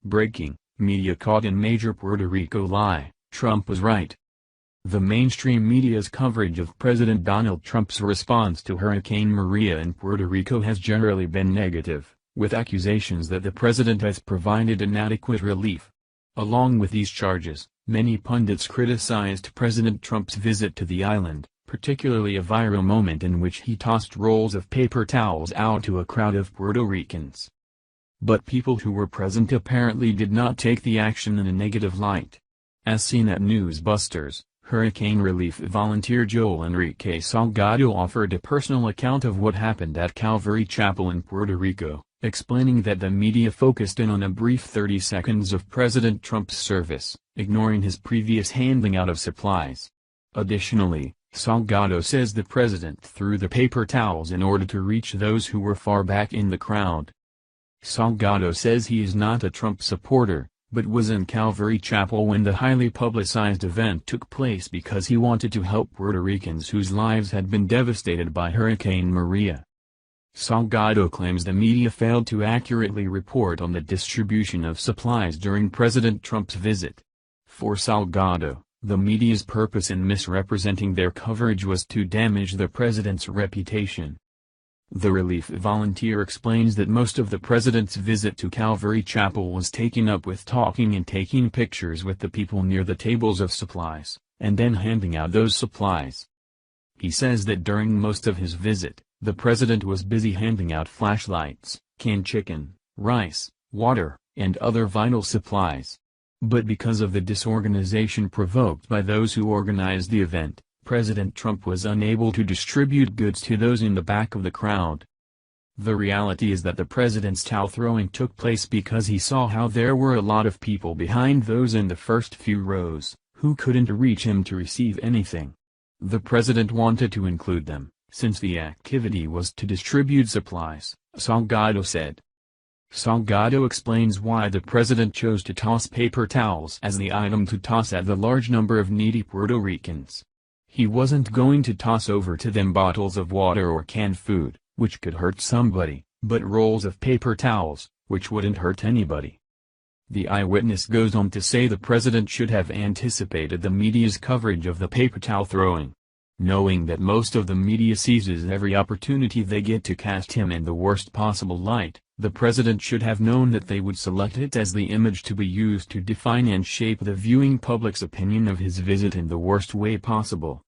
Breaking: media caught in major Puerto Rico lie, Trump was right. The mainstream media's coverage of President Donald Trump's response to Hurricane Maria in Puerto Rico has generally been negative, with accusations that the president has provided inadequate relief. Along with these charges, many pundits criticized President Trump's visit to the island, particularly a viral moment in which he tossed rolls of paper towels out to a crowd of Puerto Ricans. But people who were present apparently did not take the action in a negative light. As seen at Newsbusters, hurricane relief volunteer Joel Enrique Salgado offered a personal account of what happened at Calvary Chapel in Puerto Rico, explaining that the media focused in on a brief 30 seconds of President Trump's service, ignoring his previous handing out of supplies. Additionally, Salgado says the president threw the paper towels in order to reach those who were far back in the crowd. Salgado says he is not a Trump supporter, but was in Calvary Chapel when the highly publicized event took place because he wanted to help Puerto Ricans whose lives had been devastated by Hurricane Maria. Salgado claims the media failed to accurately report on the distribution of supplies during President Trump's visit. For Salgado, the media's purpose in misrepresenting their coverage was to damage the president's reputation. The relief volunteer explains that most of the president's visit to Calvary Chapel was taken up with talking and taking pictures with the people near the tables of supplies, and then handing out those supplies. He says that during most of his visit, the president was busy handing out flashlights, canned chicken, rice, water, and other vital supplies. But because of the disorganization provoked by those who organized the event, President Trump was unable to distribute goods to those in the back of the crowd. The reality is that the president's towel throwing took place because he saw how there were a lot of people behind those in the first few rows, who couldn't reach him to receive anything. The president wanted to include them, since the activity was to distribute supplies, Salgado said. Salgado explains why the president chose to toss paper towels as the item to toss at the large number of needy Puerto Ricans. He wasn't going to toss over to them bottles of water or canned food, which could hurt somebody, but rolls of paper towels, which wouldn't hurt anybody. The eyewitness goes on to say the president should have anticipated the media's coverage of the paper towel throwing. Knowing that most of the media seizes every opportunity they get to cast him in the worst possible light, the president should have known that they would select it as the image to be used to define and shape the viewing public's opinion of his visit in the worst way possible.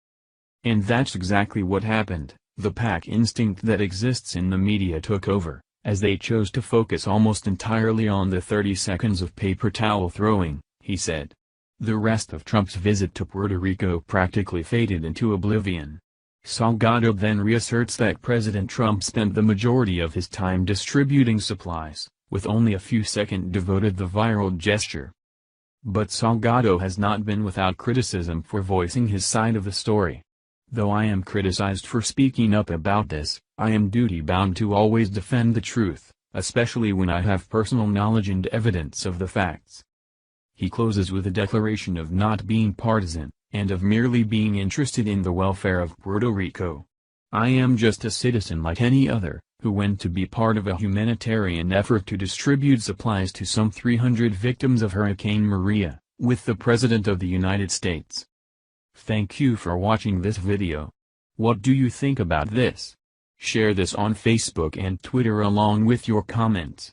And that's exactly what happened. The pack instinct that exists in the media took over, as they chose to focus almost entirely on the 30 seconds of paper towel throwing, he said. The rest of Trump's visit to Puerto Rico practically faded into oblivion. Salgado then reasserts that President Trump spent the majority of his time distributing supplies, with only a few seconds devoted to the viral gesture. But Salgado has not been without criticism for voicing his side of the story. Though I am criticized for speaking up about this, I am duty-bound to always defend the truth, especially when I have personal knowledge and evidence of the facts. He closes with a declaration of not being partisan, and of merely being interested in the welfare of Puerto Rico. I am just a citizen like any other, who went to be part of a humanitarian effort to distribute supplies to some 300 victims of Hurricane Maria, with the President of the United States. Thank you for watching this video. What do you think about this? Share this on Facebook and Twitter along with your comments.